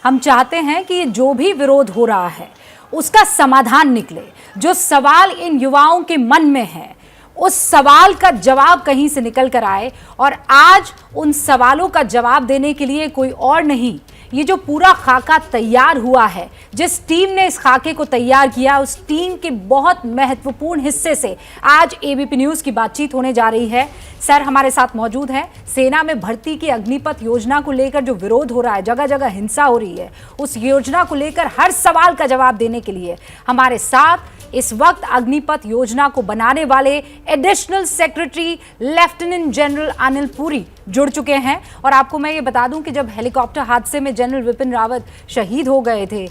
हम चाहते हैं कि जो भी विरोध हो रहा है उसका समाधान निकले। जो सवाल इन युवाओं के मन में है उस सवाल का जवाब कहीं से निकल कर आए, और आज उन सवालों का जवाब देने के लिए कोई और नहीं, ये जो पूरा खाका तैयार हुआ है, जिस टीम ने इस खाके को तैयार किया, उस टीम के बहुत महत्वपूर्ण हिस्से से आज एबीपी न्यूज़ की बातचीत होने जा रही है। सर हमारे साथ मौजूद हैं। सेना में भर्ती की अग्निपथ योजना को लेकर जो विरोध हो रहा है, जगह जगह हिंसा हो रही है, उस योजना को लेकर हर सवाल का जवाब देने के लिए हमारे साथ इस वक्त अग्निपथ योजना को बनाने वाले additional secretary lieutenant general Anil Puri जुड़ चुके हैं। और आपको मैं ये बता दूं कि जब हेलीकॉप्टर हादसे में जनरल विपिन रावत शहीद हो गए थे,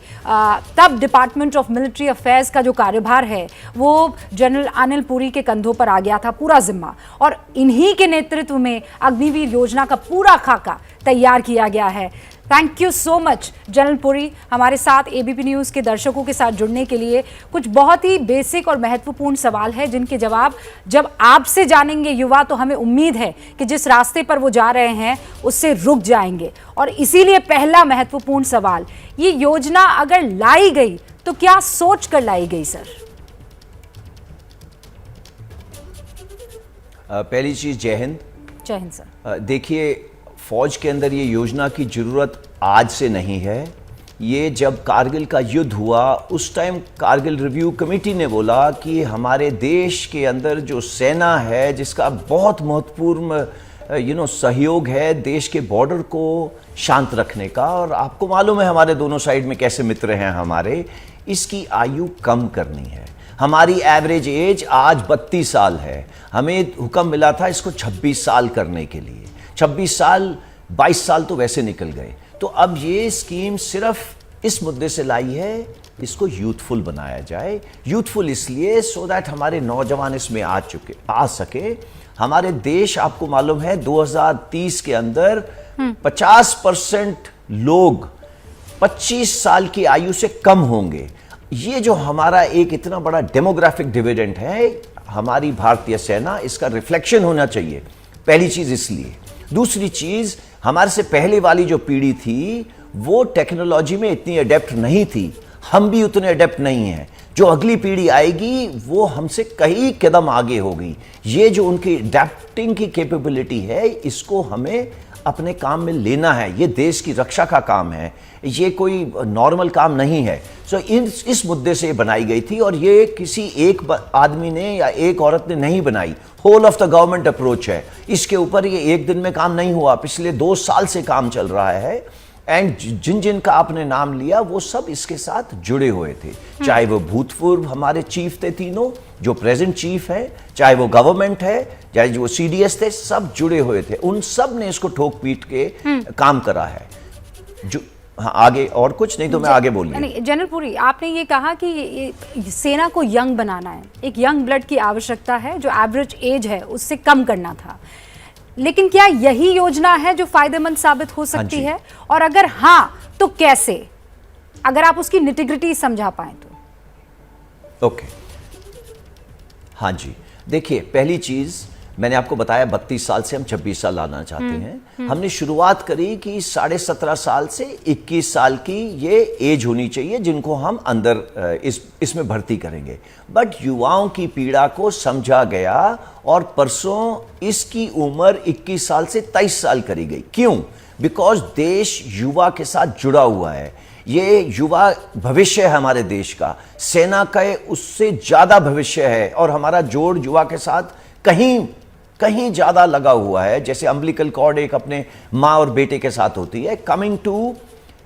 तब डिपार्टमेंट ऑफ मिलिट्री अफेयर्स का जो कार्यभार है वो जनरल अनिल पुरी के कंधों पर आ गया था, पूरा जिम्मा, और इन्हीं के नेतृत्व में अग्निवीर योजना का पूरा खाका तैयार किया गया है। Thank you so much general Puri, हमारे साथ एबीपी न्यूज़ के दर्शकों के साथ जुड़ने के लिए। कुछ बहुत ही बेसिक और महत्वपूर्ण सवाल है जिनके जवाब जब आपसे जानेंगे युवा, तो हमें उम्मीद है कि जिस रास्ते पर वो जा रहे हैं उससे रुक जाएंगे। और इसीलिए पहला महत्वपूर्ण सवाल, ये योजना अगर लाई गई तो क्या सोच कर लाई गई सर? पहली चीज जय हिंद। जय हिंद सर। देखिए, फौज के अंदर ये योजना की ज़रूरत आज से नहीं है। ये जब कारगिल का युद्ध हुआ उस टाइम कारगिल रिव्यू कमेटी ने बोला कि हमारे देश के अंदर जो सेना है, जिसका बहुत महत्वपूर्ण सहयोग है देश के बॉर्डर को शांत रखने का, और आपको मालूम है हमारे दोनों साइड में कैसे मित्र हैं हमारे, इसकी आयु कम करनी है। हमारी एवरेज एज आज 32 साल है। हमें हुक्म मिला था इसको 26 साल करने के लिए। 26 साल, 22 साल तो वैसे निकल गए। तो अब ये स्कीम सिर्फ इस मुद्दे से लाई है, इसको यूथफुल बनाया जाए। यूथफुल इसलिए सो दैट हमारे नौजवान इसमें आ सके। हमारे देश, आपको मालूम है 2030 के अंदर 50% लोग 25 साल की आयु से कम होंगे। ये जो हमारा एक इतना बड़ा डेमोग्राफिक डिविडेंड है, हमारी भारतीय सेना, इसका रिफ्लेक्शन होना चाहिए। पहली चीज इसलिए। दूसरी चीज, हमारे से पहले वाली जो पीढ़ी थी वो टेक्नोलॉजी में इतनी अडेप्ट नहीं थी, हम भी उतने अडेप्ट नहीं हैं। जो अगली पीढ़ी आएगी वो हमसे कई कदम आगे होगी। ये जो उनकी अडेप्टिंग की कैपेबिलिटी है, इसको हमें अपने काम में लेना है। ये देश की रक्षा का काम है, ये कोई नॉर्मल काम नहीं है। सो इस मुद्दे से बनाई गई थी, और ये किसी एक आदमी ने या एक औरत ने नहीं बनाई, whole of the government approach है। इसके ऊपर ये एक दिन में काम नहीं हुआ, पिछले 2 साल से काम चल रहा है। एंड जिन जिन का आपने नाम लिया वो सब इसके साथ जुड़े हुए थे, चाहे वो भूतपूर्व हमारे चीफ थे तीनों, जो प्रेजेंट चीफ है, चाहे वो गवर्नमेंट है, चाहे जो सीडीएस थे, सब जुड़े हुए थे। उन सब ने इसको ठोक पीट के काम करा है। जो हाँ, आगे और कुछ नहीं तो मैं आगे बोल रही हूँ। जनरल पुरी, आपने ये कहा कि सेना को यंग बनाना है, एक यंग ब्लड की आवश्यकता है, जो एवरेज एज है उससे कम करना था। लेकिन क्या यही योजना है जो फायदेमंद साबित हो सकती है? और अगर हाँ तो कैसे? अगर आप उसकी निटिग्रिटी समझा पाए तो। ओके, हाँ जी। देखिए, पहली चीज मैंने आपको बताया 32 साल से हम 26 साल लाना चाहते हैं। हमने शुरुआत करी कि 17.5 साल से 21 साल की ये एज होनी चाहिए जिनको हम अंदर इसमें भर्ती करेंगे। बट युवाओं की पीड़ा को समझा गया और परसों इसकी उम्र 21 साल से 23 साल करी गई। क्यों? बिकॉज देश युवा के साथ जुड़ा हुआ है। ये युवा भविष्य है हमारे देश का, सेना का उससे ज्यादा भविष्य है, और हमारा जोड़ युवा के साथ कहीं ज्यादा लगा हुआ है। जैसे अम्बिलिकल कॉर्ड एक अपने माँ और बेटे के साथ होती है। कमिंग टू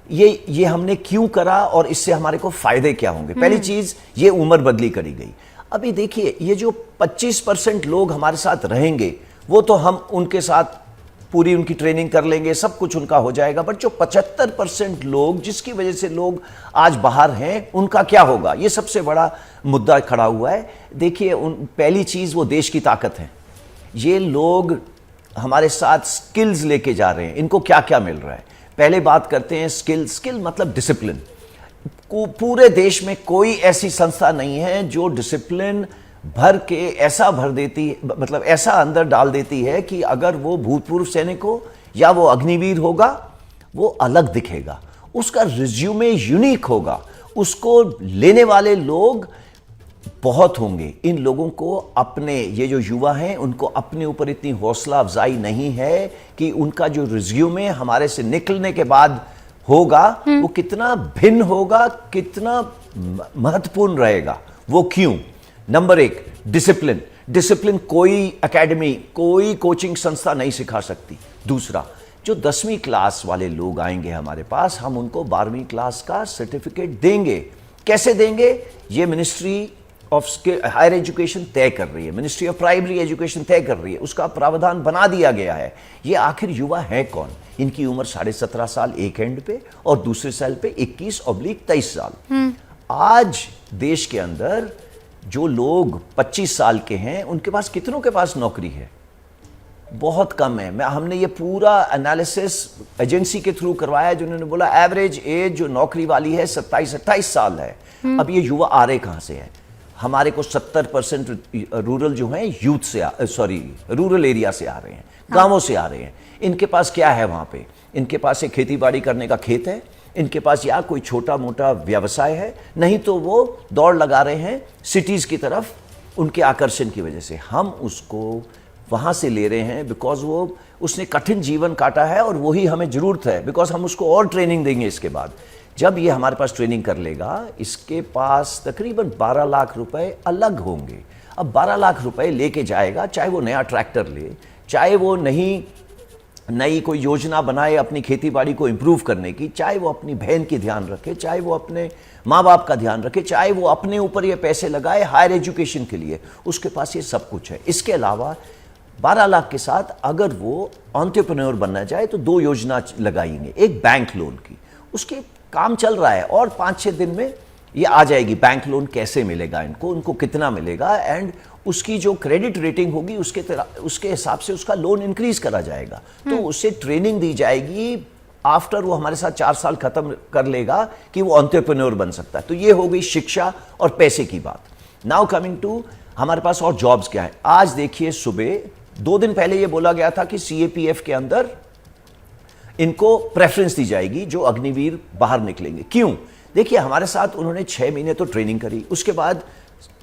ये हमने क्यों करा और इससे हमारे को फायदे क्या होंगे? पहली चीज, ये उम्र बदली करी गई। अभी देखिए, ये जो 25% लोग हमारे साथ रहेंगे वो तो हम उनके साथ पूरी उनकी ट्रेनिंग कर लेंगे, सब कुछ उनका हो जाएगा। बट जो 75% लोग जिसकी वजह से लोग आज बाहर हैं, उनका क्या होगा? ये सबसे बड़ा मुद्दा खड़ा हुआ है। देखिए, पहली चीज, वो देश की ताकत है। ये लोग हमारे साथ स्किल्स लेके जा रहे हैं। इनको क्या क्या मिल रहा है? पहले बात करते हैं स्किल मतलब डिसिप्लिन। पूरे देश में कोई ऐसी संस्था नहीं है जो डिसिप्लिन भर के ऐसा भर देती, मतलब ऐसा अंदर डाल देती है कि अगर वो भूतपूर्व सैनिक हो या वो अग्निवीर होगा, वो अलग दिखेगा। उसका रिज्यूमे यूनिक होगा, उसको लेने वाले लोग बहुत होंगे। इन लोगों को अपने, ये जो युवा हैं उनको अपने ऊपर इतनी हौसला अफजाई नहीं है कि उनका जो रिज्यूमे हमारे से निकलने के बाद होगा वो कितना भिन्न होगा, कितना महत्वपूर्ण रहेगा। वो क्यों? नंबर एक, डिसिप्लिन। डिसिप्लिन कोई एकेडमी, कोई कोचिंग संस्था नहीं सिखा सकती। दूसरा, जो 10वीं क्लास वाले लोग आएंगे हमारे पास, हम उनको 12वीं क्लास का सर्टिफिकेट देंगे। कैसे देंगे? ये मिनिस्ट्री ऑफ हायर एजुकेशन तय कर रही है, मिनिस्ट्री ऑफ प्राइमरी एजुकेशन तय कर रही है, उसका प्रावधान बना दिया गया है। ये आखिर युवा है कौन? इनकी उम्र 17.5 साल एक एंड पे और दूसरे साल पे 21/23 साल। आज देश के अंदर जो लोग 25 साल के हैं, उनके पास कितनों के पास नौकरी है? बहुत कम है। हमने ये पूरा एनालिसिस एजेंसी के थ्रू करवाया, जिन्होंने बोला एवरेज एज जो नौकरी वाली है 27-28 साल है। अब ये युवा आ रहे कहां से हैं? हमारे को 70% रूरल जो हैं यूथ से, रूरल एरिया से आ रहे हैं, गांवों से आ रहे हैं। इनके पास क्या है वहां पे? इनके पास एक खेती बाड़ी करने का खेत है, इनके पास या कोई छोटा मोटा व्यवसाय है, नहीं तो वो दौड़ लगा रहे हैं सिटीज की तरफ, उनके आकर्षण की वजह से। हम उसको वहां से ले रहे हैं बिकॉज उसने कठिन जीवन काटा है और वही हमें जरूरत है, बिकॉज हम उसको और ट्रेनिंग देंगे इसके बाद। जब ये हमारे पास ट्रेनिंग कर लेगा, इसके पास तकरीबन 12 लाख रुपए अलग होंगे। अब 12 लाख रुपए लेके जाएगा, चाहे वो नया ट्रैक्टर ले, चाहे वो नई कोई योजना बनाए अपनी खेती बाड़ी को इंप्रूव करने की, चाहे वो अपनी बहन की ध्यान रखे, चाहे वो अपने माँ बाप का ध्यान रखे, चाहे वो अपने ऊपर ये पैसे लगाए हायर एजुकेशन के लिए, उसके पास ये सब कुछ है। इसके अलावा 12 लाख के साथ अगर वो एंटरप्रेन्योर बनना चाहे तो 2 योजना लगाएंगे। एक बैंक लोन की, उसके काम चल रहा है और 5-6 दिन में ये आ जाएगी। बैंक लोन कैसे मिलेगा इनको, उनको कितना मिलेगा, एंड उसकी जो क्रेडिट रेटिंग होगी उसके हिसाब से उसका लोन इंक्रीज करा जाएगा। तो उससे ट्रेनिंग दी जाएगी। आफ्टर वो हमारे साथ 4 साल खत्म कर लेगा कि वो एंटरप्रेन्योर बन सकता है। तो ये हो गई शिक्षा और पैसे की बात। नाउ कमिंग टू हमारे पास और जॉब्स क्या है। आज देखिए, सुबह 2 दिन पहले ये बोला गया था कि सीएपीएफ के अंदर इनको प्रेफरेंस दी जाएगी जो अग्निवीर बाहर निकलेंगे। क्यों? देखिए, हमारे साथ उन्होंने 6 महीने तो ट्रेनिंग करी, उसके बाद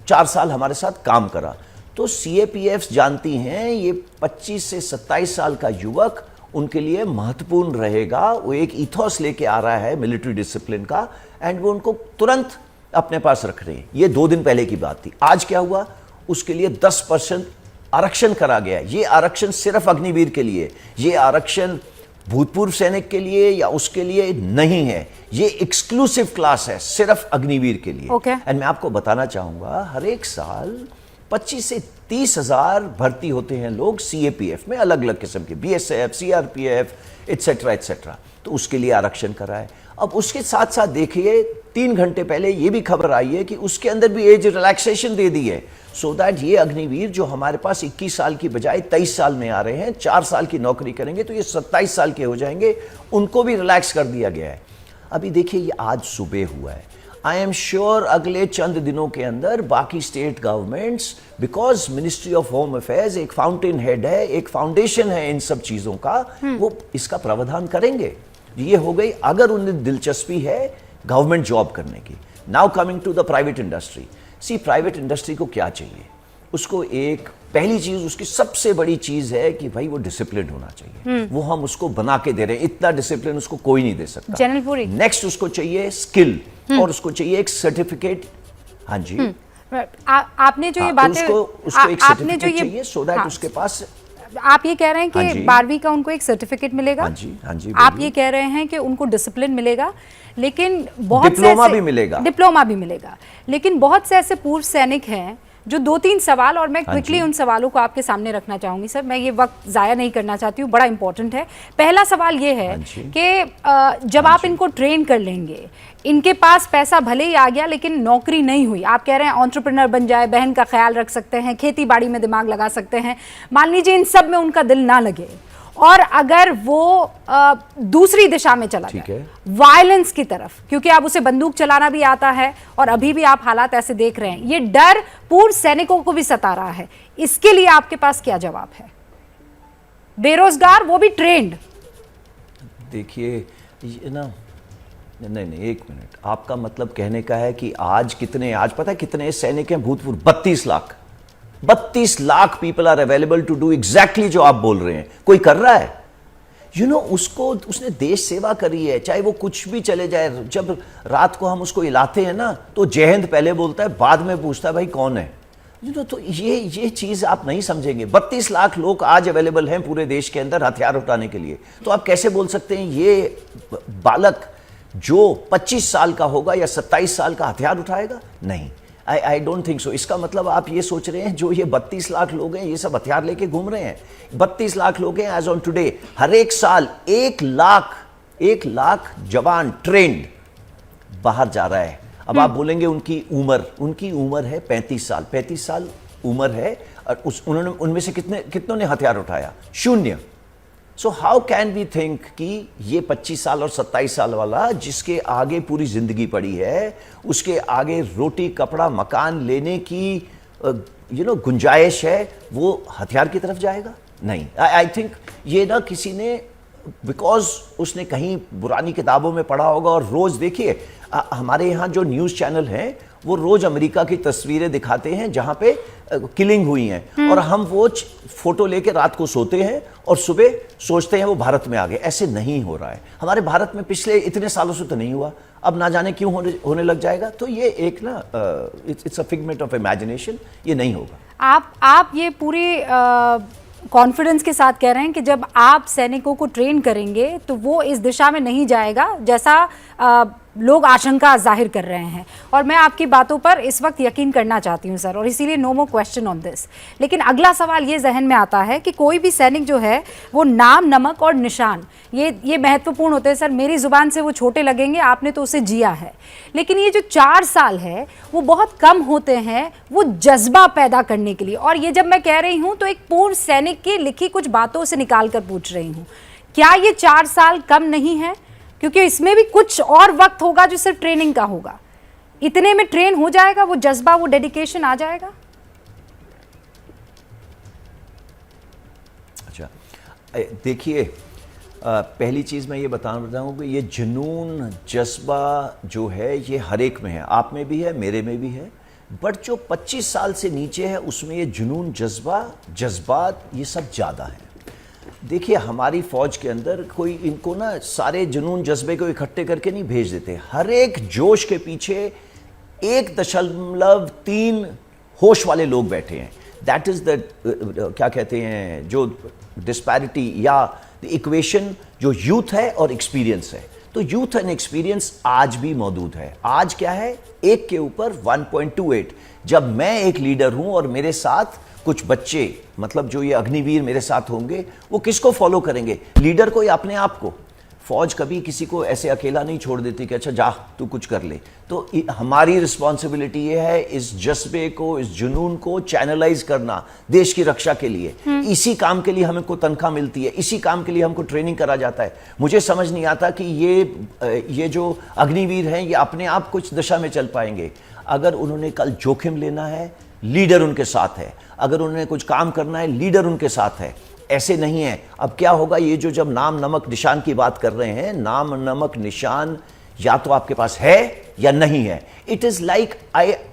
4 साल हमारे साथ काम करा। तो सीएपीएफ जानती हैं ये 25 से 27 साल का युवक उनके लिए महत्वपूर्ण रहेगा। वो एक इथोस लेके आ रहा है मिलिट्री डिसिप्लिन का, एंड वो उनको तुरंत अपने पास रख रहे हैं। ये 2 दिन पहले की बात थी। आज क्या हुआ? उसके लिए 10% आरक्षण करा गया। ये आरक्षण सिर्फ अग्निवीर के लिए, ये आरक्षण भूतपूर्व सैनिक के लिए या उसके लिए नहीं है। ये एक्सक्लूसिव क्लास है सिर्फ अग्निवीर के लिए। एंड मैं आपको बताना चाहूंगा, हर एक साल 25 से 30 हजार भर्ती होते हैं लोग सीएपीएफ में, अलग अलग किस्म के, बीएसएफ, सीआरपीएफ, एटसेट्रा एटसेट्रा। तो उसके लिए आरक्षण करा है। अब उसके साथ साथ देखिए, 3 घंटे पहले ये भी खबर आई है कि उसके अंदर भी एज रिलैक्सेशन दे दी है, सो दैट ये अग्निवीर जो हमारे पास 21 साल की बजाय 23 साल में आ रहे हैं, 4 साल की नौकरी करेंगे तो ये 27 साल के हो जाएंगे, उनको भी रिलैक्स कर दिया गया है। अभी देखिए, ये आज सुबह हुआ है। आई एम श्योर अगले चंद दिनों के अंदर बाकी state governments, because ministry of home affairs एक फाउंटेन हेड है, एक फाउंडेशन है इन सब चीजों का, वो इसका प्रावधान करेंगे। ये हो गई अगर उन्हें दिलचस्पी है गवर्नमेंट जॉब करने की। Now coming to the private industry. See, private industry को क्या चाहिए? उसको एक पहली चीज, उसकी सबसे बड़ी चीज है कि भाई वो डिसिप्लिन होना चाहिए। वो हम उसको बना के दे रहे हैं। इतना डिसिप्लिन उसको कोई नहीं दे सकता। नेक्स्ट उसको चाहिए स्किल, और उसको चाहिए एक सर्टिफिकेट। हाँ जी, आपने जो ये बातें, उसको एक सर्टिफिकेट चाहिए सो दैट उसके पास, आप ये कह रहे हैं कि 12वीं का उनको एक सर्टिफिकेट मिलेगा। हाँ जी, हाँ जी, आप ये कह रहे हैं कि उनको डिसिप्लिन मिलेगा, लेकिन बहुत डिप्लोमा भी मिलेगा, डिप्लोमा भी मिलेगा। लेकिन बहुत से ऐसे पूर्व सैनिक हैं जो 2-3 सवाल, और मैं क्विकली उन सवालों को आपके सामने रखना चाहूंगी सर, मैं ये वक्त जाया नहीं करना चाहती हूँ, बड़ा इंपॉर्टेंट है। पहला सवाल ये है कि जब आप इनको ट्रेन कर लेंगे, इनके पास पैसा भले ही आ गया लेकिन नौकरी नहीं हुई, आप कह रहे हैं एंटरप्रेन्योर बन जाए, बहन का ख्याल रख सकते हैं, खेती बाड़ी में दिमाग लगा सकते हैं, मान लीजिए इन सब में उनका दिल ना लगे और अगर वो दूसरी दिशा में चला जाए, वायलेंस की तरफ, क्योंकि आप उसे बंदूक चलाना भी आता है और अभी भी आप हालात ऐसे देख रहे हैं, ये डर पूर्व सैनिकों को भी सता रहा है, इसके लिए आपके पास क्या जवाब है? बेरोजगार, वो भी ट्रेंड। देखिए, ये ना नहीं नहीं, एक मिनट, आपका मतलब कहने का है कि आज पता है कितने सैनिक हैं भूतपूर्व? 32 lakh people are available to do exactly जो आप बोल रहे हैं। कोई कर रहा है? उसने देश सेवा करी है, चाहे वो कुछ भी चले जाए। जब रात को हम उसको हिलाते हैं ना, तो जय हिंद पहले बोलता है, बाद में पूछता है भाई कौन है। तो ये चीज आप नहीं समझेंगे। 32 लाख लोग आज अवेलेबल हैं पूरे देश के अंदर हथियार उठाने के लिए। तो आप कैसे बोल सकते हैं ये बालक जो 25 साल का होगा या 27 साल का हथियार उठाएगा? नहीं, आई डोंट थिंक सो। इसका मतलब आप ये सोच रहे हैं जो ये 32 लाख लोग हैं ये सब हथियार लेके घूम रहे हैं। 32 लाख लोग हैं एज ऑन टुडे। हर एक साल 1 लाख जवान ट्रेंड बाहर जा रहा है। अब आप बोलेंगे उनकी उम्र है 35 साल। 35 साल उम्र है और उनमें से कितनों ने हथियार उठाया? 0। So how can we think कि ये 25 साल और 27 साल वाला जिसके आगे पूरी जिंदगी पड़ी है, उसके आगे रोटी कपड़ा मकान लेने की गुंजाइश है, वो हथियार की तरफ जाएगा? नहीं। आई थिंक ये ना किसी ने बिकॉज उसने कहीं पुरानी किताबों में पढ़ा होगा। और रोज देखिए हमारे यहाँ जो न्यूज़ चैनल हैं वो रोज अमेरिका की तस्वीरें दिखाते हैं जहाँ पे किलिंग हुई हैं, और हम वो फोटो लेके रात को सोते हैं और सुबह सोचते हैं वो भारत में आ गए। ऐसे नहीं हो रहा है हमारे भारत में, पिछले इतने सालों से तो नहीं हुआ, अब ना जाने क्यों होने लग जाएगा। तो ये एक ना it's a figment of imagination, ये नहीं होगा। आप ये पूरी कॉन्फिडेंस के साथ कह रहे हैं कि जब आप सैनिकों को ट्रेन करेंगे तो वो इस दिशा में नहीं जाएगा जैसा लोग आशंका जाहिर कर रहे हैं, और मैं आपकी बातों पर इस वक्त यकीन करना चाहती हूं सर, और इसीलिए no more question on this. लेकिन अगला सवाल ये जहन में आता है कि कोई भी सैनिक जो है वो नाम नमक और निशान ये महत्वपूर्ण होते हैं सर। मेरी जुबान से वो छोटे लगेंगे, आपने तो उसे जिया है, लेकिन ये जो 4 साल है वो बहुत कम होते हैं वो जज्बा पैदा करने के लिए। और ये जब मैं कह रही हूँ तो एक पूर्व सैनिक की लिखी कुछ बातों से निकाल कर पूछ रही हूँ, क्या ये 4 साल कम नहीं है? क्योंकि इसमें भी कुछ और वक्त होगा जो सिर्फ ट्रेनिंग का होगा। इतने में ट्रेन हो जाएगा, वो जज्बा वो डेडिकेशन आ जाएगा। अच्छा देखिए, पहली चीज मैं ये बताना हूँ कि ये जुनून जज्बा जो है ये हर एक में है, आप में भी है, मेरे में भी है। बट जो 25 साल से नीचे है उसमें ये जुनून जज्बात ये सब ज़्यादा है। देखिए हमारी फौज के अंदर कोई इनको ना सारे जुनून जज्बे को इकट्ठे करके नहीं भेज देते। हर एक जोश के पीछे 1.3 होश वाले लोग बैठे हैं। दैट इज द क्या कहते हैं जो डिस्पैरिटी या इक्वेशन जो यूथ है और एक्सपीरियंस है। तो यूथ एंड एक्सपीरियंस आज भी मौजूद है। आज क्या है, 1 के ऊपर 1.28। जब मैं एक लीडर हूं और मेरे साथ कुछ बच्चे, मतलब जो ये अग्निवीर मेरे साथ होंगे, वो किसको फॉलो करेंगे? लीडर को या अपने आप को? फौज कभी किसी को ऐसे अकेला नहीं छोड़ देती कि अच्छा जा तू कुछ कर ले। तो हमारी रिस्पॉन्सिबिलिटी ये है इस जज्बे को, इस जुनून को चैनलाइज करना देश की रक्षा के लिए। इसी काम के लिए हमें को तनख्वाह मिलती है, इसी काम के लिए हमको ट्रेनिंग करा जाता है। मुझे समझ नहीं आता कि ये जो अग्निवीर हैं ये अपने आप कुछ दिशा में चल पाएंगे। अगर उन्होंने कल जोखिम लेना है, लीडर उनके साथ है। अगर उन्होंने कुछ काम करना है, लीडर उनके साथ है। ऐसे नहीं है। अब क्या होगा, ये जो जब नाम नमक निशान की बात कर रहे हैं, नाम नमक निशान या तो आपके पास है या नहीं है। इट इज लाइक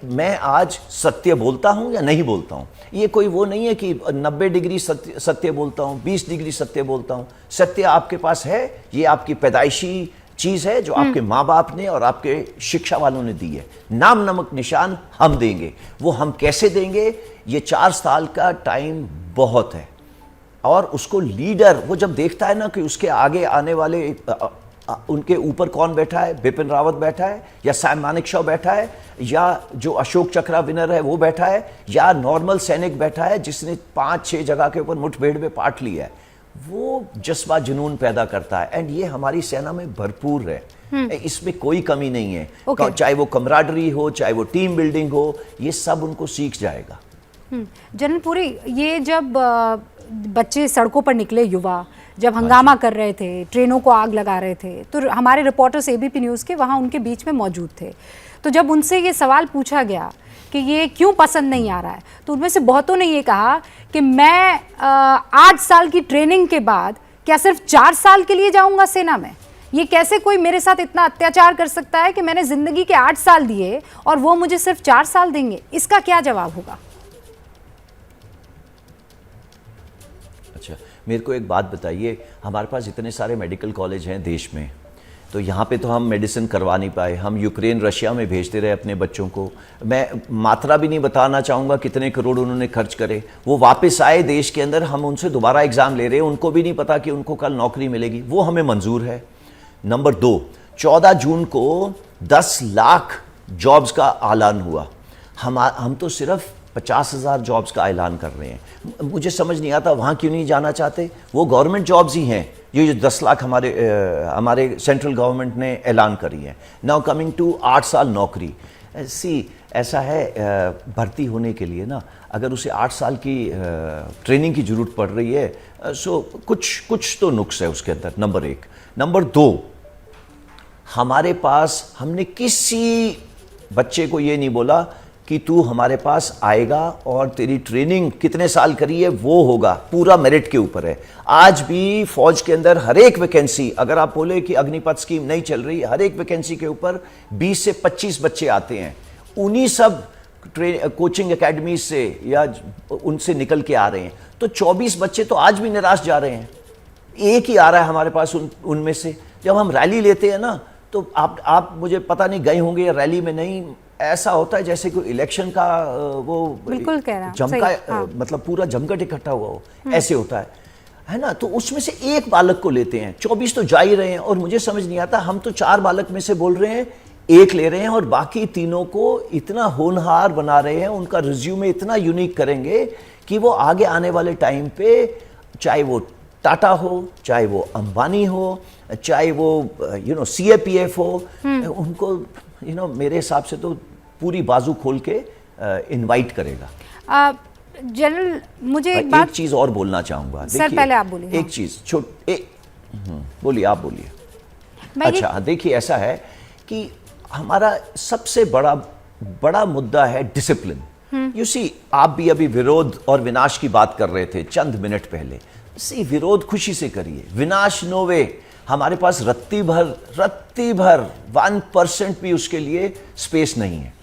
मैं आज सत्य बोलता हूं या नहीं बोलता हूं। ये कोई वो नहीं है कि 90 डिग्री सत्य बोलता हूं, 20 डिग्री सत्य बोलता हूं। सत्य आपके पास है, ये आपकी पैदाइशी चीज है जो आपके माँ बाप ने और आपके शिक्षा वालों ने दी है। नाम नमक निशान हम देंगे। वो हम कैसे देंगे? ये 4 साल का टाइम बहुत है। और उसको लीडर वो जब देखता है ना कि उसके आगे आने वाले उनके ऊपर कौन बैठा है, बिपिन रावत बैठा है या सैम मानेकशॉ बैठा है या जो अशोक चक्रा विनर है वो बैठा है या नॉर्मल सैनिक बैठा है जिसने 5-6 जगह के ऊपर मुठभेड़ में पार्ट लिया है, वो जज्बा जुनून पैदा करता है। एंड ये हमारी सेना में भरपूर है। इसमें कोई कमी नहीं है। चाहे वो कमराडरी हो, चाहे वो टीम बिल्डिंग हो, ये सब उनको सीख जाएगा। जनरल पुरी, ये जब बच्चे सड़कों पर निकले, युवा जब हंगामा कर रहे थे, ट्रेनों को आग लगा रहे थे, तो हमारे रिपोर्टर्स एबीपी न्यूज़ के वहाँ उनके बीच में मौजूद थे। तो जब उनसे ये सवाल पूछा गया कि ये क्यों पसंद नहीं आ रहा है, तो उनमें से बहुतों ने ये कहा कि मैं 8 साल की ट्रेनिंग के बाद क्या सिर्फ 4 साल के लिए जाऊंगा सेना में? ये कैसे कोई मेरे साथ इतना अत्याचार कर सकता है कि मैंने जिंदगी के 8 साल दिए और वो मुझे सिर्फ 4 साल देंगे? इसका क्या जवाब होगा? अच्छा, मेरे को एक बात बताइए, हमारे पास इतने सारे मेडिकल कॉलेज हैं देश में, तो यहाँ पे तो हम मेडिसिन करवा नहीं पाए, हम यूक्रेन रशिया में भेजते रहे अपने बच्चों को। मैं मात्रा भी नहीं बताना चाहूँगा कितने करोड़ उन्होंने खर्च करे। वो वापस आए देश के अंदर, हम उनसे दोबारा एग्ज़ाम ले रहे हैं, उनको भी नहीं पता कि उनको कल नौकरी मिलेगी। वो हमें मंजूर है। नंबर 2, 14 जून को 10 लाख जॉब्स का ऐलान हुआ। हम तो सिर्फ 50,000 जॉब्स का ऐलान कर रहे हैं। मुझे समझ नहीं आता वहाँ क्यों नहीं जाना चाहते। वो गवर्नमेंट जॉब्स ही हैं ये जो 10 लाख हमारे सेंट्रल गवर्नमेंट ने ऐलान करी है। नाउ कमिंग टू 8 साल नौकरी। ऐसा है, भर्ती होने के लिए ना, अगर उसे 8 साल की ट्रेनिंग की ज़रूरत पड़ रही है, सो कुछ तो नुक्स है उसके अंदर। नंबर 1। नंबर 2, हमारे पास हमने किसी बच्चे को ये नहीं बोला कि तू हमारे पास आएगा और तेरी ट्रेनिंग कितने साल करी है वो होगा, पूरा मेरिट के ऊपर है। आज भी फौज के अंदर हर एक वैकेंसी, अगर आप बोले कि अग्निपथ स्कीम नहीं चल रही, हर एक वैकेंसी के ऊपर 20 से 25 बच्चे आते हैं। उन्हीं सब कोचिंग एकेडमी से या उनसे निकल के आ रहे हैं। तो 24 बच्चे तो आज भी निराश जा रहे हैं। एक ही आ रहा है हमारे पास उनमें से। जब हम रैली लेते हैं ना, तो आप मुझे पता नहीं गए होंगे या रैली में, नहीं ऐसा होता है जैसे कोई इलेक्शन का वो बिल्कुल कह रहा जमका, हाँ। मतलब पूरा जमघट इकट्ठा हुआ हो, ऐसे होता है ना। तो उसमें से एक बालक को लेते हैं, 24 तो जा ही रहे हैं। और मुझे समझ नहीं आता, हम तो 4 बालक में से बोल रहे हैं, एक ले रहे हैं और बाकी तीनों को इतना होनहार बना रहे हैं, उनका रिज्यूमे इतना यूनिक करेंगे कि वो आगे आने वाले टाइम पे, चाहे वो टाटा हो, चाहे वो अंबानी हो, चाहे वो CAPF हो, उनको मेरे हिसाब से तो पूरी बाजू खोल के इनवाइट करेगा। जनरल, मुझे एक बात, एक चीज और बोलना चाहूंगा। सर पहले आप बोलिए। एक चीज बोलिए, आप बोलिए। अच्छा, देखिए ऐसा है कि हमारा सबसे बड़ा मुद्दा है डिसिप्लिन। यू सी, आप भी अभी विरोध और विनाश की बात कर रहे थे चंद मिनट पहले। विरोध खुशी से करिए, विनाश नो वे। हमारे पास रत्ती भर 1% भी उसके लिए स्पेस नहीं है।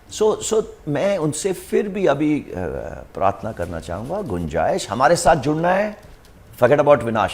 सो मैं उनसे फिर भी अभी प्रार्थना करना चाहूँगा, गुंजाइश, हमारे साथ जुड़ना है। फॉरगेट अबाउट विनाश,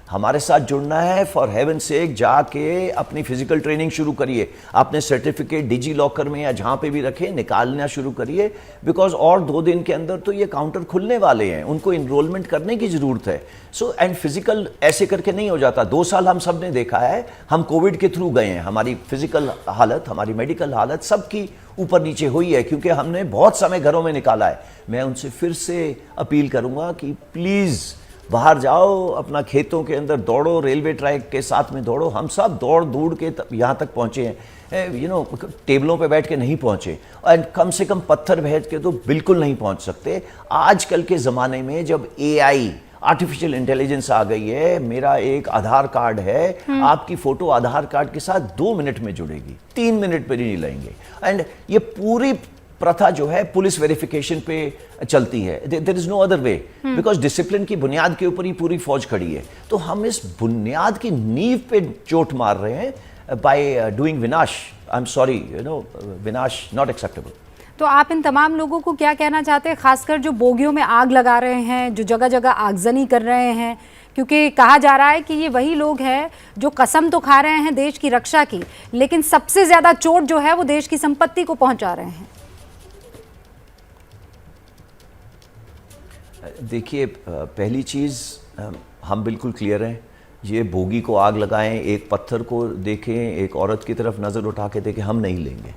हमारे साथ जुड़ना है। फॉर हेवन सेक जाके अपनी फिजिकल ट्रेनिंग शुरू करिए, अपने सर्टिफिकेट डिजी लॉकर में या जहाँ पे भी रखें, निकालना शुरू करिए। बिकॉज और 2 दिन के अंदर तो ये काउंटर खुलने वाले हैं, उनको इनरोलमेंट करने की ज़रूरत है। सो एंड फिजिकल ऐसे करके नहीं हो जाता। 2 साल हम सब ने देखा है, हम कोविड के थ्रू गए हैं, हमारी फिजिकल हालत, हमारी मेडिकल हालत सबकी ऊपर नीचे हुई है, क्योंकि हमने बहुत समय घरों में निकाला है। मैं उनसे फिर से अपील करूँगा कि प्लीज़ बाहर जाओ, अपना खेतों के अंदर दौड़ो, रेलवे ट्रैक के साथ में दौड़ो। हम सब दौड़ के यहाँ तक पहुँचे हैं, टेबलों पे बैठ के नहीं पहुँचे, और कम से कम पत्थर भेज के तो बिल्कुल नहीं पहुँच सकते। आजकल के ज़माने में जब AI आर्टिफिशियल इंटेलिजेंस आ गई है, मेरा एक आधार कार्ड है, आपकी फ़ोटो आधार कार्ड के साथ 2 मिनट में जुड़ेगी, 3 मिनट पर ही नहीं लगेंगे। एंड ये पूरी प्रथा जो है पुलिस वेरिफिकेशन पे चलती है। There is no other way, because discipline की बुनियाद के ऊपर ही पूरी फौज खड़ी है। तो हम इस बुनियाद की नींव पे चोट मार रहे हैं बाय डूइंग विनाश। आई एम सॉरी, विनाश नॉट एक्सेप्टेबल। तो आप इन तमाम लोगों को क्या कहना चाहते हैं, खासकर जो बोगियों में आग लगा रहे हैं, जो जगह जगह आगजनी कर रहे हैं? क्योंकि कहा जा रहा है कि ये वही लोग हैं जो कसम तो खा रहे हैं देश की रक्षा की, लेकिन सबसे ज्यादा चोट जो है वो देश की संपत्ति को पहुंचा रहे हैं। देखिए, पहली चीज़, हम बिल्कुल क्लियर हैं, ये बोगी को आग लगाएं, एक पत्थर को देखें, एक औरत की तरफ नज़र उठा के देखें, हम नहीं लेंगे,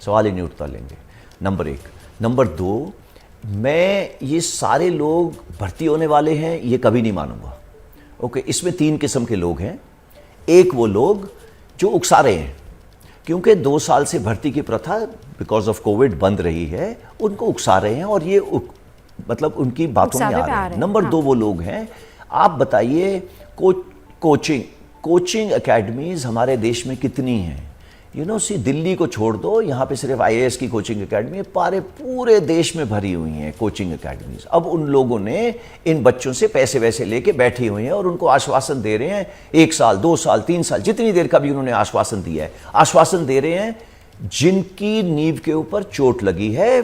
सवाल ही नहीं उठता लेंगे। नंबर 1। नंबर 2, मैं ये सारे लोग भर्ती होने वाले हैं ये कभी नहीं मानूंगा। ओके, इसमें 3 किस्म के लोग हैं। एक वो लोग जो उकसा रहे हैं, क्योंकि 2 साल से भर्ती की प्रथा बिकॉज ऑफ कोविड बंद रही है, उनको उकसा रहे हैं और ये मतलब उनकी बातों में आ रहे हैं। नंबर 2 वो लोग हैं, आप बताइए, कोचिंग एकेडमीज हमारे देश में कितनी हैं? सी दिल्ली को छोड़ दो, यहाँ पे सिर्फ आईएएस की कोचिंग एकेडमी है, पूरे देश में भरी हुई हैं कोचिंग एकेडमीज। अब उन लोगों ने इन बच्चों से पैसे वैसे लेके बैठी हुई हैं और उनको आश्वासन दे रहे हैं 1 साल 2 साल 3 साल जितनी देर का भी उन्होंने आश्वासन दिया है, आश्वासन दे रहे हैं जिनकी नींव के ऊपर चोट लगी है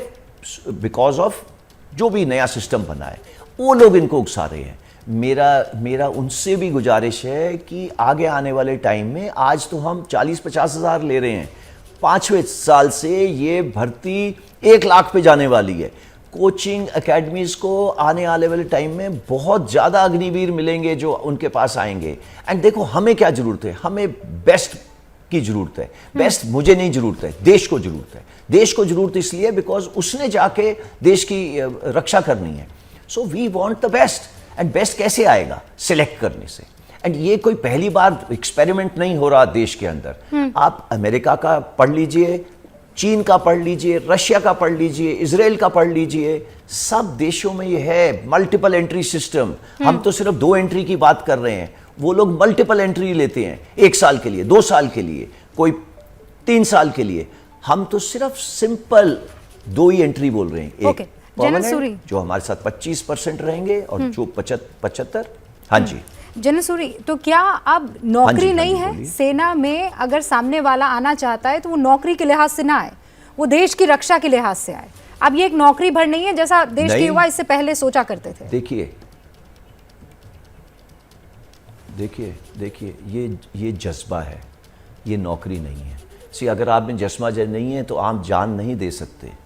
बिकॉज ऑफ जो भी नया सिस्टम बना है, वो लोग इनको उकसा रहे हैं। मेरा उनसे भी गुजारिश है कि आगे आने वाले टाइम में, आज तो हम 40-50 हज़ार ले रहे हैं, 5वें साल से ये भर्ती 1 लाख पे जाने वाली है। कोचिंग एकेडमीज़ को आने वाले टाइम में बहुत ज़्यादा अग्निवीर मिलेंगे जो उनके पास आएंगे। एंड देखो हमें क्या ज़रूरत है, हमें बेस्ट की ज़रूरत है। बेस्ट मुझे नहीं ज़रूरत है, देश को ज़रूरत है। देश को ज़रूरत इसलिए बिकॉज उसने जाके देश की रक्षा करनी है। So we want the best. And best कैसे आएगा? सिलेक्ट करने से। एंड ये कोई पहली बार एक्सपेरिमेंट नहीं हो रहा देश के अंदर। आप अमेरिका का पढ़ लीजिए, चीन का पढ़ लीजिए, रशिया का पढ़ लीजिए, इजराइल का पढ़ लीजिए, सब देशों में ये है मल्टीपल एंट्री सिस्टम। हम तो सिर्फ 2 एंट्री की बात कर रहे हैं, वो लोग मल्टीपल एंट्री लेते हैं, 1 साल के लिए, 2 साल के लिए, कोई 3 साल के लिए। हम तो सिर्फ सिंपल 2 ही एंट्री बोल रहे हैं। एक परमानेंट जो हमारे साथ 25% रहेंगे और जो 75। हाँ जी जनरल सूरी, तो क्या अब नौकरी नहीं है सेना में? अगर सामने वाला आना चाहता है तो वो नौकरी के लिहाज से ना आए, वो देश की रक्षा के लिहाज से आए। अब ये एक नौकरी भर नहीं है जैसा देश के युवा इससे पहले सोचा करते थे। देखिए ये जज्बा है, ये नौकरी नहीं है। अगर आप में जज्बा नहीं है तो आप जान नहीं दे सकते।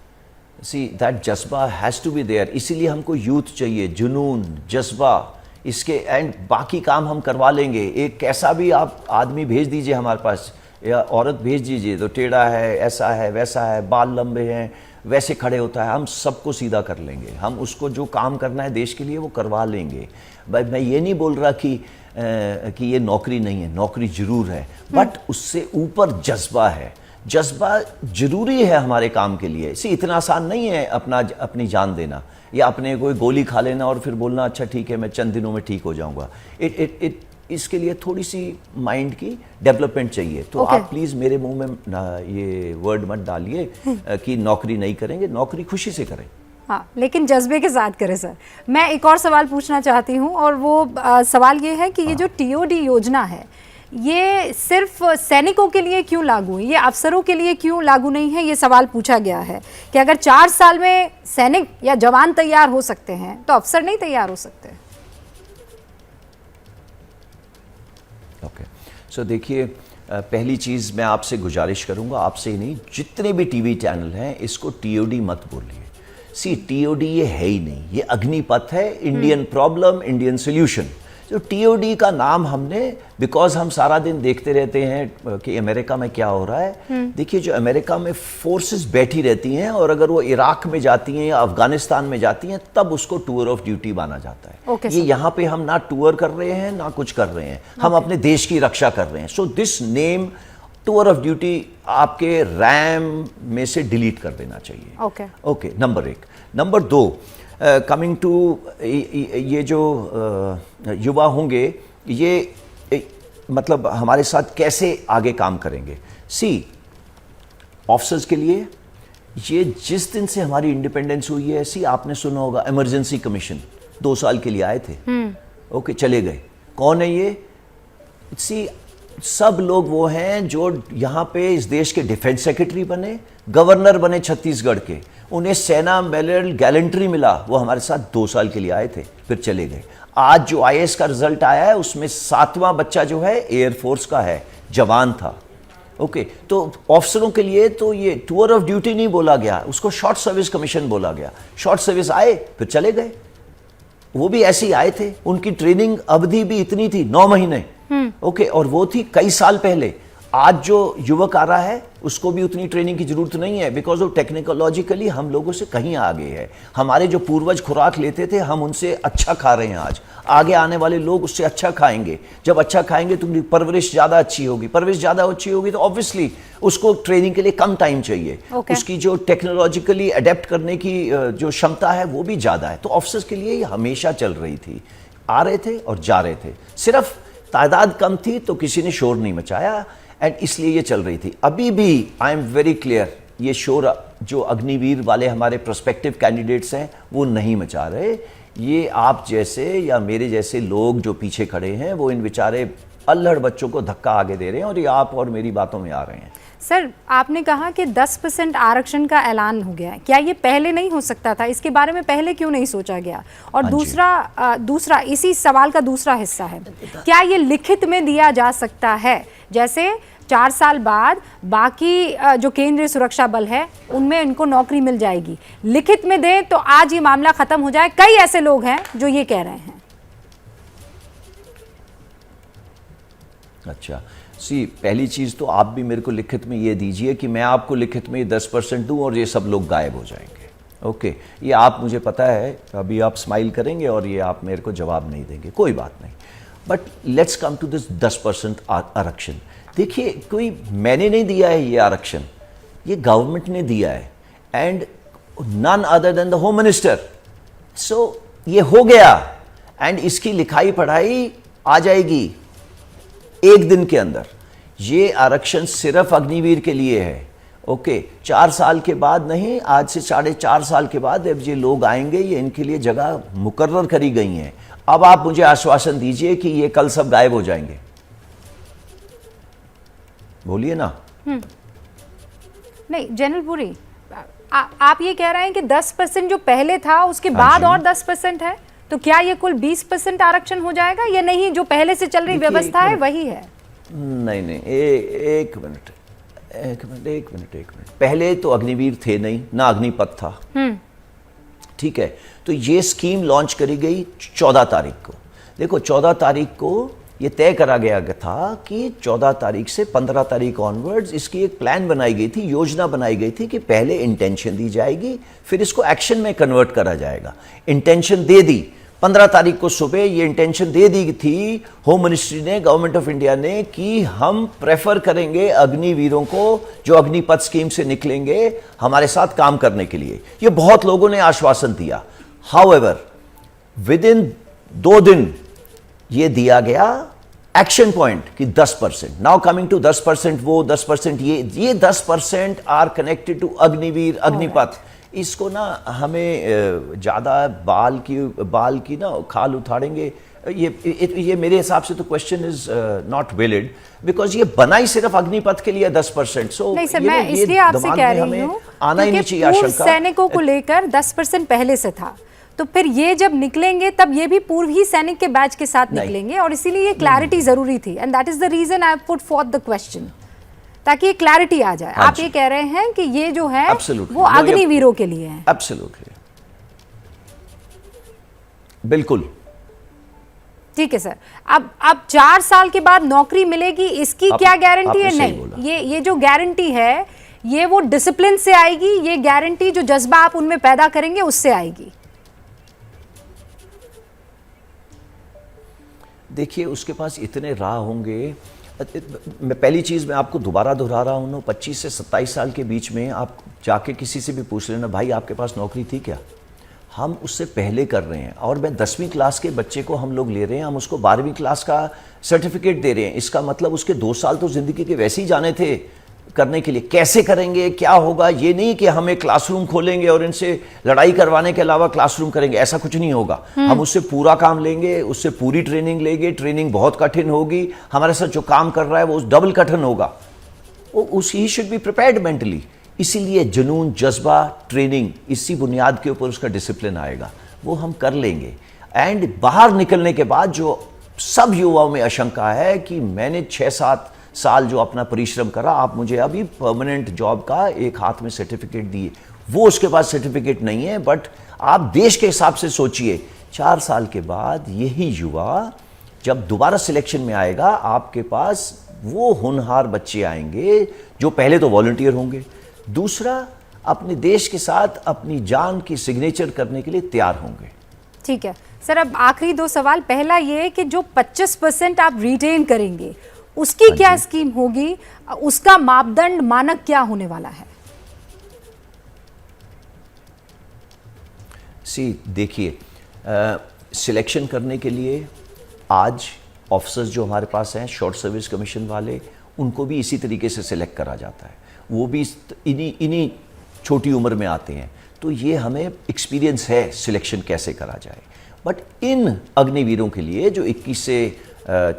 दैट जज्बा हैज़ टू बी देयर। इसीलिए हमको यूथ चाहिए, जुनून, जज्बा, इसके एंड बाकी काम हम करवा लेंगे। एक कैसा भी आप आदमी भेज दीजिए हमारे पास या औरत भेज दीजिए तो टेढ़ा है, ऐसा है, वैसा है, बाल लंबे हैं, वैसे खड़े होता है, हम सबको सीधा कर लेंगे। हम उसको जो काम करना है देश के लिए वो करवा लेंगे। भाई मैं ये नहीं बोल रहा कि ये नौकरी नहीं है, नौकरी ज़रूर है, बट उससे ऊपर जज्बा है। जज्बा जरूरी है हमारे काम के लिए। इतना आसान नहीं है अपनी जान देना या अपने कोई गोली खा लेना और फिर बोलना अच्छा ठीक है मैं चंद दिनों में ठीक हो जाऊंगा। इसके लिए थोड़ी सी माइंड की डेवलपमेंट चाहिए। तो आप प्लीज़ मेरे मुंह में ये वर्ड मत डालिए कि नौकरी नहीं करेंगे, नौकरी खुशी से करें। हाँ, लेकिन जज्बे के साथ करें सर। मैं एक और सवाल पूछना चाहती हूँ और वो सवाल ये है कि ये जो टीओडी योजना है ये सिर्फ सैनिकों के लिए क्यों लागू है, ये अफसरों के लिए क्यों लागू नहीं है? ये सवाल पूछा गया है कि अगर 4 साल में सैनिक या जवान तैयार हो सकते हैं तो अफसर नहीं तैयार हो सकते। ओके, सो देखिए पहली चीज़ मैं आपसे गुजारिश करूंगा, आपसे ही नहीं जितने भी टीवी चैनल हैं, इसको टीओडी मत बोलिए। टीओडी ये है ही नहीं, ये अग्निपथ है, इंडियन प्रॉब्लम इंडियन सोल्यूशन। तो टीओडी का नाम हमने बिकॉज हम सारा दिन देखते रहते हैं कि अमेरिका में क्या हो रहा है। देखिए जो अमेरिका में फोर्सेस बैठी रहती हैं और अगर वो इराक में जाती हैं या अफगानिस्तान में जाती हैं तब उसको टूर ऑफ ड्यूटी माना जाता है। ये यहाँ पे हम ना टूर कर रहे हैं ना कुछ कर रहे हैं, हम अपने देश की रक्षा कर रहे हैं। So this name tour of duty आपके रैम में से डिलीट कर देना चाहिए। Okay, number 1। Number 2, coming to ये जो युवा होंगे ये मतलब हमारे साथ कैसे आगे काम करेंगे। ऑफिसर्स के लिए ये जिस दिन से हमारी इंडिपेंडेंस हुई है, आपने सुना होगा इमरजेंसी कमीशन 2 साल के लिए आए थे। ओके, चले गए। कौन है ये? सब लोग वो हैं जो यहाँ पे इस देश के डिफेंस सेक्रेटरी बने, गवर्नर बने छत्तीसगढ़ के, उन्हें सेना मेडल गैलेंट्री मिला, वो हमारे साथ 2 साल के लिए आए थे फिर चले गए। आज जो आईएएस का रिजल्ट आया है उसमें 7वां बच्चा जो है एयरफोर्स का है, जवान था। ओके, तो ऑफिसरों के लिए तो ये टूर ऑफ ड्यूटी नहीं बोला गया, उसको शॉर्ट सर्विस कमीशन बोला गया। शॉर्ट सर्विस आए फिर चले गए, वो भी ऐसे ही आए थे, उनकी ट्रेनिंग अवधि भी इतनी थी 9 महीने। ओके, और वो थी कई साल पहले। आज जो युवक आ रहा है उसको भी उतनी ट्रेनिंग की जरूरत नहीं है बिकॉज वो टेक्नोलॉजिकली हम लोगों से कहीं आगे है। हमारे जो पूर्वज खुराक लेते थे हम उनसे अच्छा खा रहे हैं आज, आगे आने वाले लोग उससे अच्छा खाएंगे। जब अच्छा खाएंगे तो उनकी परवरिश ज़्यादा अच्छी होगी, परवरिश ज़्यादा अच्छी होगी तो ऑब्वियसली उसको ट्रेनिंग के लिए कम टाइम चाहिए। उसकी जो टेक्नोलॉजिकली अडेप्ट करने की जो क्षमता है वो भी ज़्यादा है। तो ऑफिसर्स के लिए ये हमेशा चल रही थी, आ रहे थे और जा रहे थे। सिर्फ तादाद कम थी तो किसी ने शोर नहीं मचाया। एंड इसलिए ये चल रही थी। अभी भी आई एम वेरी क्लियर, ये शोर जो अग्निवीर वाले हमारे प्रोस्पेक्टिव कैंडिडेट्स हैं वो नहीं मचा रहे। ये आप जैसे या मेरे जैसे लोग जो पीछे खड़े हैं वो इन बेचारे अल्हड़ बच्चों को धक्का आगे दे रहे हैं और ये आप और मेरी बातों में आ रहे हैं। सर, आपने कहा कि 10% आरक्षण का ऐलान हो गया है, क्या ये पहले नहीं हो सकता था? इसके बारे में पहले क्यों नहीं सोचा गया? और दूसरा इसी सवाल का दूसरा हिस्सा है, क्या ये लिखित में दिया जा सकता है? जैसे 4 साल बाद बाकी जो केंद्रीय सुरक्षा बल है उनमें इनको नौकरी मिल जाएगी, लिखित में दें तो आज ये मामला खत्म हो जाए। कई ऐसे लोग हैं जो ये कह रहे हैं। अच्छा, पहली चीज़ तो आप भी मेरे को लिखित में ये दीजिए कि मैं आपको लिखित में 10% दूं और ये सब लोग गायब हो जाएंगे। ओके, ये आप, मुझे पता है अभी आप स्माइल करेंगे और ये आप मेरे को जवाब नहीं देंगे, कोई बात नहीं। But let's come to this 10% आरक्षण। देखिए, कोई मैंने नहीं दिया है ये आरक्षण, ये गवर्नमेंट ने दिया है, and none other than the home minister. So ये हो गया एंड इसकी लिखाई पढ़ाई आ जाएगी एक दिन के अंदर। ये आरक्षण सिर्फ अग्निवीर के लिए है। ओके, 4 साल के बाद नहीं, आज से 4.5 साल के बाद अब ये लोग आएंगे, ये इनके लिए जगह मुकर्रर करी गई हैं। अब आप मुझे आश्वासन दीजिए कि ये कल सब गायब हो जाएंगे, बोलिए ना। नहीं जनरल पुरी, आप ये कह रहे हैं कि 10% जो पहले था उसके बाद और 10% है, तो क्या ये कुल 20% आरक्षण हो जाएगा या नहीं? जो पहले से चल रही व्यवस्था है वही है? नहीं, एक मिनट। पहले तो अग्निवीर थे नहीं, ना अग्निपथ था, ठीक है। तो ये स्कीम लॉन्च करी गई 14 तारीख को। देखो, 14 तारीख को ये तय करा गया था कि 14 तारीख से 15 तारीख ऑनवर्ड्स इसकी एक प्लान बनाई गई थी, योजना बनाई गई थी कि पहले इंटेंशन दी जाएगी, फिर इसको एक्शन में कन्वर्ट करा जाएगा। इंटेंशन दे दी 15 तारीख को सुबह, ये इंटेंशन दे दी थी होम मिनिस्ट्री ने, गवर्नमेंट ऑफ इंडिया ने, कि हम प्रेफर करेंगे अग्निवीरों को जो अग्निपथ स्कीम से निकलेंगे हमारे साथ काम करने के लिए। ये बहुत लोगों ने आश्वासन दिया। हाउएवर विद इन 2 दिन ये दिया गया एक्शन पॉइंट कि 10%। नाउ कमिंग टू 10%, वो 10% ये 10% are connected to Agniveer, Agnipath. इसको ना हमें ज़्यादा बाल की ना खाल उठाड़ेंगे, ये मेरे हिसाब से तो question is not valid, because ये बना ही सिर्फ अग्निपथ के लिए 10%। सो नहीं सर, मैं इसलिए आपसे कह रही हूँ आना ही नहीं चाहिए आशंका। सैनिकों को लेकर 10% पहले से था, तो फिर ये जब निकलेंगे तब ये भी पूर्व ही सैनिक के बैच के साथ निकलेंगे, और इसीलिए ये क्लैरिटी जरूरी थी, and that is the reason I put for the question, ताकि ये क्लैरिटी आ जाए। आप ये कह रहे हैं कि ये जो है वो अग्निवीरों के लिए है। एब्सोल्युटली, बिल्कुल ठीक है सर। अब 4 साल के बाद नौकरी मिलेगी, इसकी क्या गारंटी है? नहीं, ये जो गारंटी है ये वो डिसिप्लिन से आएगी, ये गारंटी जो जज्बा आप उनमें पैदा करेंगे उससे आएगी। देखिए, उसके पास इतने राह होंगे। मैं पहली चीज़ मैं आपको दोबारा दोहरा रहा हूँ, 25 से 27 साल के बीच में आप जाके किसी से भी पूछ लेना, भाई आपके पास नौकरी थी क्या? हम उससे पहले कर रहे हैं। और मैं 10वीं क्लास के बच्चे को हम लोग ले रहे हैं, हम उसको 12वीं क्लास का सर्टिफिकेट दे रहे हैं। इसका मतलब उसके 2 साल तो ज़िंदगी के वैसे ही जाने थे करने के लिए। कैसे करेंगे, क्या होगा, ये नहीं कि हम एक क्लासरूम खोलेंगे और इनसे लड़ाई करवाने के अलावा क्लासरूम करेंगे, ऐसा कुछ नहीं होगा। हम उससे पूरा काम लेंगे, उससे पूरी ट्रेनिंग लेंगे। ट्रेनिंग बहुत कठिन होगी, हमारे साथ जो काम कर रहा है वो डबल कठिन होगा। He should be prepared mentally. इसीलिए जुनून, जज्बा, ट्रेनिंग, इसी बुनियाद के ऊपर उसका डिसिप्लिन आएगा, वो हम कर लेंगे। एंड बाहर निकलने के बाद जो सब युवाओं में आशंका है कि मैंने 6-7 साल जो अपना परिश्रम करा, आप मुझे अभी परमानेंट जॉब का एक हाथ में सर्टिफिकेट दिए, वो उसके पास सर्टिफिकेट नहीं है। बट आप देश के हिसाब से सोचिए, 4 साल के बाद यही युवा जब दोबारा सिलेक्शन में आएगा, आपके पास वो होनहार बच्चे आएंगे जो पहले तो वॉलंटियर होंगे, दूसरा अपने देश के साथ अपनी जान की सिग्नेचर करने के लिए तैयार होंगे। ठीक है सर, अब आखिरी 2 सवाल। पहला ये कि जो 25% आप रिटेन करेंगे उसकी क्या स्कीम होगी, उसका मापदंड, मानक क्या होने वाला है? देखिए, सिलेक्शन करने के लिए आज ऑफिसर्स जो हमारे पास हैं, शॉर्ट सर्विस कमीशन वाले, उनको भी इसी तरीके से सिलेक्ट करा जाता है, वो भी इन्हीं छोटी उम्र में आते हैं। तो ये हमें एक्सपीरियंस है सिलेक्शन कैसे करा जाए। बट इन अग्निवीरों के लिए जो 21 से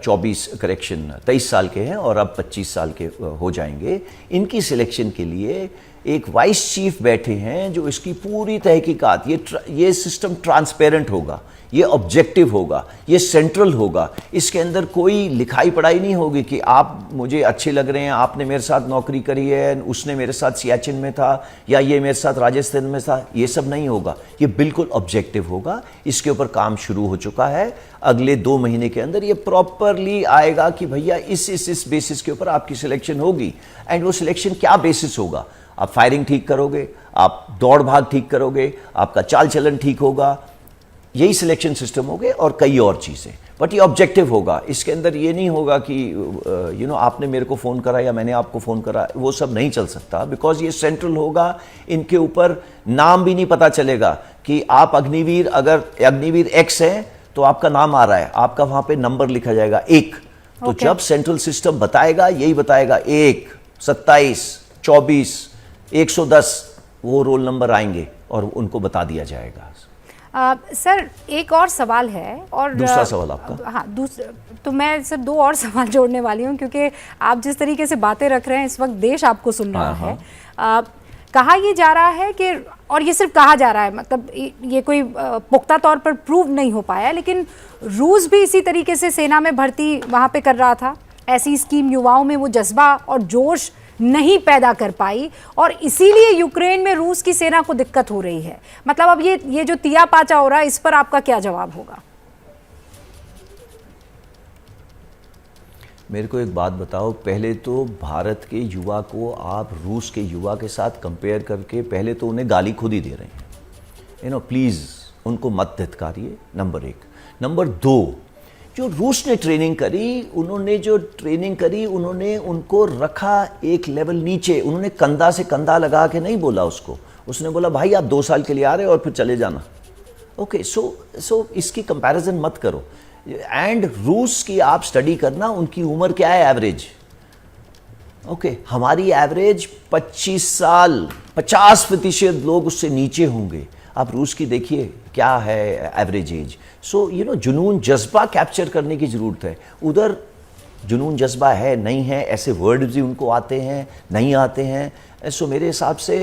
23 साल के हैं और अब 25 साल के हो जाएंगे, इनकी सिलेक्शन के लिए एक वाइस चीफ बैठे हैं जो इसकी पूरी तहकीकात, ये सिस्टम ट्रांसपेरेंट होगा, ये ऑब्जेक्टिव होगा, ये सेंट्रल होगा। इसके अंदर कोई लिखाई पढ़ाई नहीं होगी कि आप मुझे अच्छे लग रहे हैं, आपने मेरे साथ नौकरी करी है, उसने मेरे साथ सियाचिन में था या ये मेरे साथ राजस्थान में था, ये सब नहीं होगा। ये बिल्कुल ऑब्जेक्टिव होगा। इसके ऊपर काम शुरू हो चुका है। अगले 2 महीने के अंदर ये प्रॉपरली आएगा कि भैया इस बेसिस के ऊपर आपकी सिलेक्शन होगी। एंड वो सिलेक्शन क्या बेसिस होगा? आप फायरिंग ठीक करोगे, आप दौड़ भाग ठीक करोगे, आपका चाल चलन ठीक होगा, यही सिलेक्शन सिस्टम हो गए और कई और चीज़ें। बट ये ऑब्जेक्टिव होगा। इसके अंदर ये नहीं होगा कि आपने मेरे को फ़ोन करा या मैंने आपको फ़ोन करा, वो सब नहीं चल सकता। बिकॉज ये सेंट्रल होगा। इनके ऊपर नाम भी नहीं पता चलेगा कि आप अग्निवीर, अगर अग्निवीर एक्स है तो आपका नाम आ रहा है, आपका वहाँ पे नंबर लिखा जाएगा 1। तो जब सेंट्रल सिस्टम बताएगा, यही बताएगा 1, 27, 24, 110, वो रोल नंबर आएंगे और उनको बता दिया जाएगा। सर एक और सवाल है, और दूसरा सवाल आपका? हाँ, तो मैं सर 2 और सवाल जोड़ने वाली हूँ, क्योंकि आप जिस तरीके से बातें रख रहे हैं इस वक्त देश आपको सुन रहा है। कहा ये जा रहा है कि, और ये सिर्फ कहा जा रहा है, मतलब ये कोई पुख्ता तौर पर प्रूव नहीं हो पाया, लेकिन रूस भी इसी तरीके से सेना में भर्ती वहाँ पे कर रहा था। ऐसी स्कीम युवाओं में वो जज्बा और जोश नहीं पैदा कर पाई, और इसीलिए यूक्रेन में रूस की सेना को दिक्कत हो रही है। मतलब अब ये जो तिया पाचा हो रहा है, इस पर आपका क्या जवाब होगा? मेरे को एक बात बताओ, पहले तो भारत के युवा को आप रूस के युवा के साथ कंपेयर करके पहले तो उन्हें गाली खुद ही दे रहे हैं। प्लीज़ उनको मत धिक्कारिए, नंबर 1। नंबर 2, जो रूस ने ट्रेनिंग करी, उन्होंने उनको रखा एक लेवल नीचे। उन्होंने कंधा से कंधा लगा के नहीं बोला उसको, उसने बोला भाई आप 2 साल के लिए आ रहे हो और फिर चले जाना। ओके, सो इसकी कंपैरिजन मत करो। एंड रूस की आप स्टडी करना, उनकी उम्र क्या है एवरेज। ओके, हमारी एवरेज 25 साल, 50% लोग उससे नीचे होंगे। आप रूस की देखिए क्या है एवरेज एज। सो जुनून जज्बा कैप्चर करने की ज़रूरत है। उधर जुनून जज्बा है नहीं है, ऐसे वर्ड्स भी उनको आते हैं नहीं आते हैं। सो मेरे हिसाब से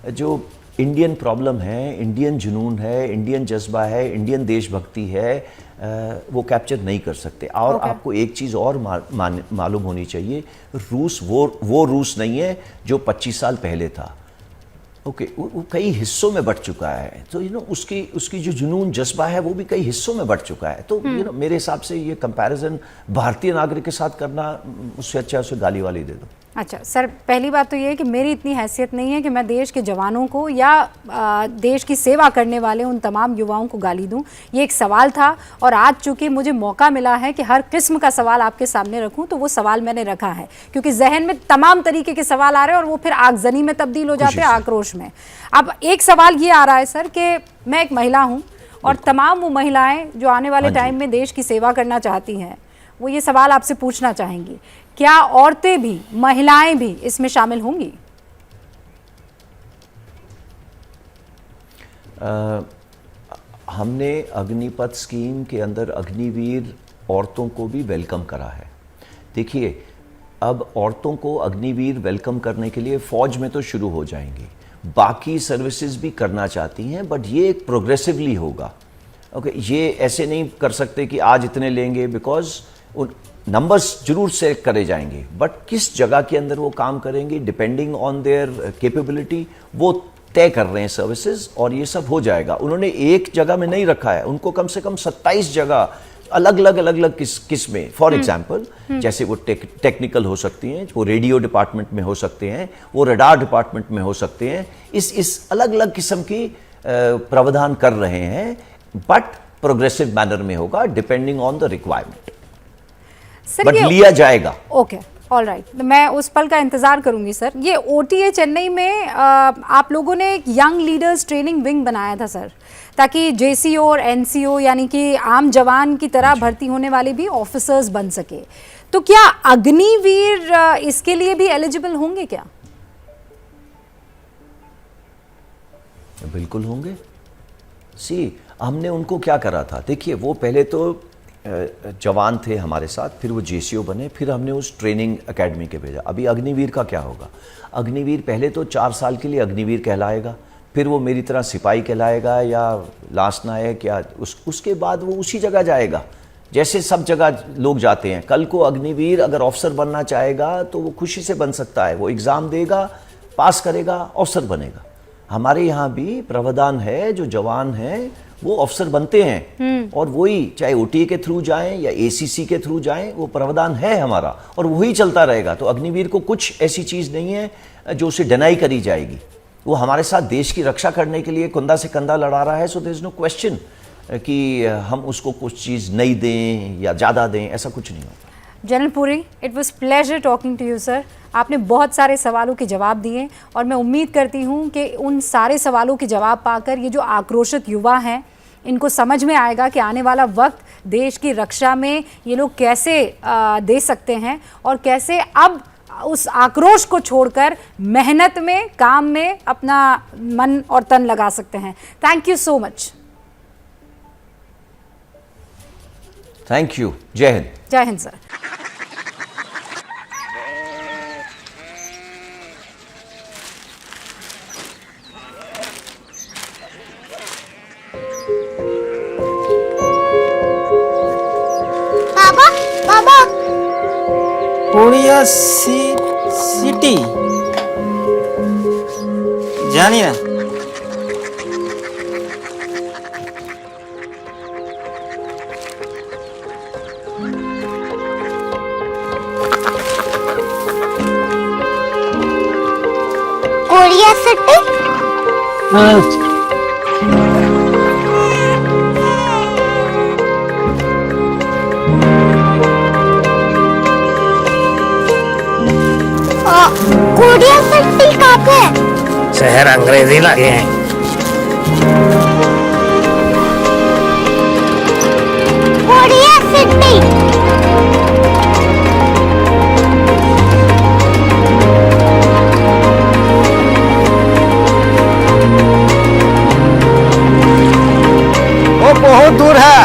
जो इंडियन प्रॉब्लम है, इंडियन जुनून है, इंडियन जज्बा है, इंडियन देशभक्ति है, वो कैप्चर नहीं कर सकते। और आपको एक चीज़ और मालूम होनी चाहिए, रूस वो रूस नहीं है जो 25 साल पहले था। ओके, वो कई हिस्सों में बट चुका है। तो उसकी जो जुनून जज्बा है वो भी कई हिस्सों में बट चुका है। तो मेरे हिसाब से ये कंपैरिजन भारतीय नागरिक के साथ करना, उससे अच्छा उसे गाली वाली दे दो। अच्छा सर, पहली बात तो ये है कि मेरी इतनी हैसियत नहीं है कि मैं देश के जवानों को या देश की सेवा करने वाले उन तमाम युवाओं को गाली दूं। ये एक सवाल था, और आज चूंकि मुझे मौका मिला है कि हर किस्म का सवाल आपके सामने रखूं, तो वो सवाल मैंने रखा है, क्योंकि जहन में तमाम तरीके के सवाल आ रहे हैं और वो फिर आगजनी में तब्दील हो जाते हैं, आक्रोश में। अब एक सवाल ये आ रहा है सर कि मैं एक महिला हूँ, और तमाम वो महिलाएँ जो आने वाले टाइम में देश की सेवा करना चाहती हैं, वो ये सवाल आपसे पूछना चाहेंगी, क्या औरतें भी, महिलाएं भी इसमें शामिल होंगी? हमने अग्निपथ स्कीम के अंदर अग्निवीर औरतों को भी वेलकम करा है। देखिए, अब औरतों को अग्निवीर वेलकम करने के लिए फौज में तो शुरू हो जाएंगी, बाकी सर्विसेज भी करना चाहती हैं, बट ये एक प्रोग्रेसिवली होगा। ओके, ये ऐसे नहीं कर सकते कि आज इतने लेंगे, बिकॉज उन नंबर्स जरूर सेलेक्ट करे जाएंगे, बट किस जगह के अंदर वो काम करेंगे डिपेंडिंग ऑन देयर कैपेबिलिटी, वो तय कर रहे हैं सर्विसेज, और ये सब हो जाएगा। उन्होंने एक जगह में नहीं रखा है, उनको कम से कम 27 जगह अलग अलग किस्में, फॉर एग्जाम्पल जैसे वो टेक्निकल हो सकती हैं, वो रेडियो डिपार्टमेंट में हो सकते हैं, वो रडार डिपार्टमेंट में हो सकते हैं। इस अलग अलग किस्म की प्रावधान कर रहे हैं, बट प्रोग्रेसिव मैनर में होगा depending on the requirement, but लिया जाएगा। ओके, ऑल राइट, मैं उस पल का इंतजार करूंगी सर। ये OTA चेन्नई में आप लोगों ने एक यंग लीडर्स ट्रेनिंग विंग बनाया था सर, ताकि JCO और NCO यानी कि आम जवान की तरह भर्ती होने वाले भी ऑफिसर्स बन सके। तो क्या अग्निवीर इसके लिए भी एलिजिबल होंगे क्या? बिल्कुल होंगे। हमने उनको क्या करा था, देखिए वो पहले तो जवान थे हमारे साथ, फिर वो जेसीओ बने, फिर हमने उस ट्रेनिंग एकेडमी के भेजा। अभी अग्निवीर का क्या होगा? अग्निवीर पहले तो 4 साल के लिए अग्निवीर कहलाएगा, फिर वो मेरी तरह सिपाही कहलाएगा या लास्ट नायक, या उसके बाद वो उसी जगह जाएगा जैसे सब जगह लोग जाते हैं। कल को अग्निवीर अगर ऑफिसर बनना चाहेगा तो वो खुशी से बन सकता है, वो एग्ज़ाम देगा, पास करेगा, ऑफिसर बनेगा। हमारे यहाँ भी प्रावधान है, जो जवान हैं वो ऑफिसर बनते हैं, और वही चाहे ओटीए के थ्रू जाएं या एसीसी के थ्रू जाएं, वो प्रावधान है हमारा और वही चलता रहेगा। तो अग्निवीर को कुछ ऐसी चीज़ नहीं है जो उसे डिनाई करी जाएगी। वो हमारे साथ देश की रक्षा करने के लिए कंधा से कंधा लड़ा रहा है। So there is no question कि हम उसको कुछ चीज़ नहीं दें या ज़्यादा दें, ऐसा कुछ नहीं होगा। General Puri, it was pleasure talking to you sir. आपने बहुत सारे सवालों के जवाब दिए और मैं उम्मीद करती हूँ कि उन सारे सवालों के जवाब पाकर ये जो आक्रोशित युवा हैं, इनको समझ में आएगा कि आने वाला वक्त देश की रक्षा में ये लोग कैसे दे सकते हैं और कैसे अब उस आक्रोश को छोड़कर मेहनत में, काम में अपना मन और तन लगा सकते हैं। Thank you so much. Thank you. जय हिंद। जय हिंद सर। बाबा बाबा कोरिया सिटी जानी ना। कोरिया सिटी कोरिया सिटी कहाँ पे है? शहर अंग्रेजी लगे हैं। कोरिया सिटी वो बहुत दूर है।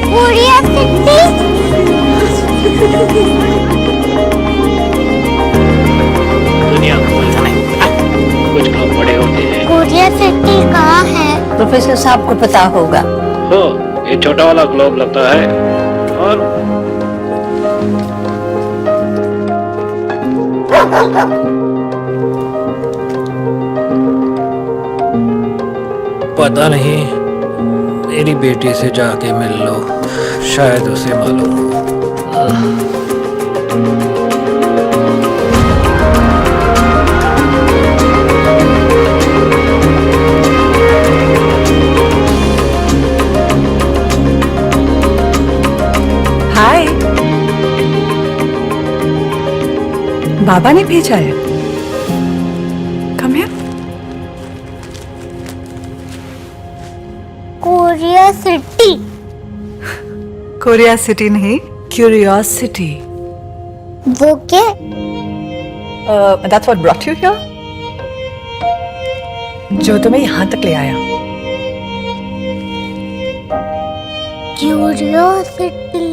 कोरिया सिटी दुनिया को बोलना नहीं, कुछ लोग बड़े होते हैं। कोरिया सिटी कहाँ है? प्रोफेसर साहब को पता होगा। हो, ये छोटा वाला ग्लोब लगता है और पता नहीं, मेरी बेटी से जाके मिल लो, शायद उसे मालूम हो। हाय, बाबा ने भेजा है। Come here. Korea city Korea city नहीं, क्यूरियोसिटी। वो क्या? That's what brought you here? जो तुम्हें यहाँ तक ले आया। क्यूरियोसिटी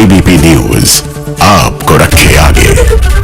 एबीपी न्यूज आपको रखे आगे।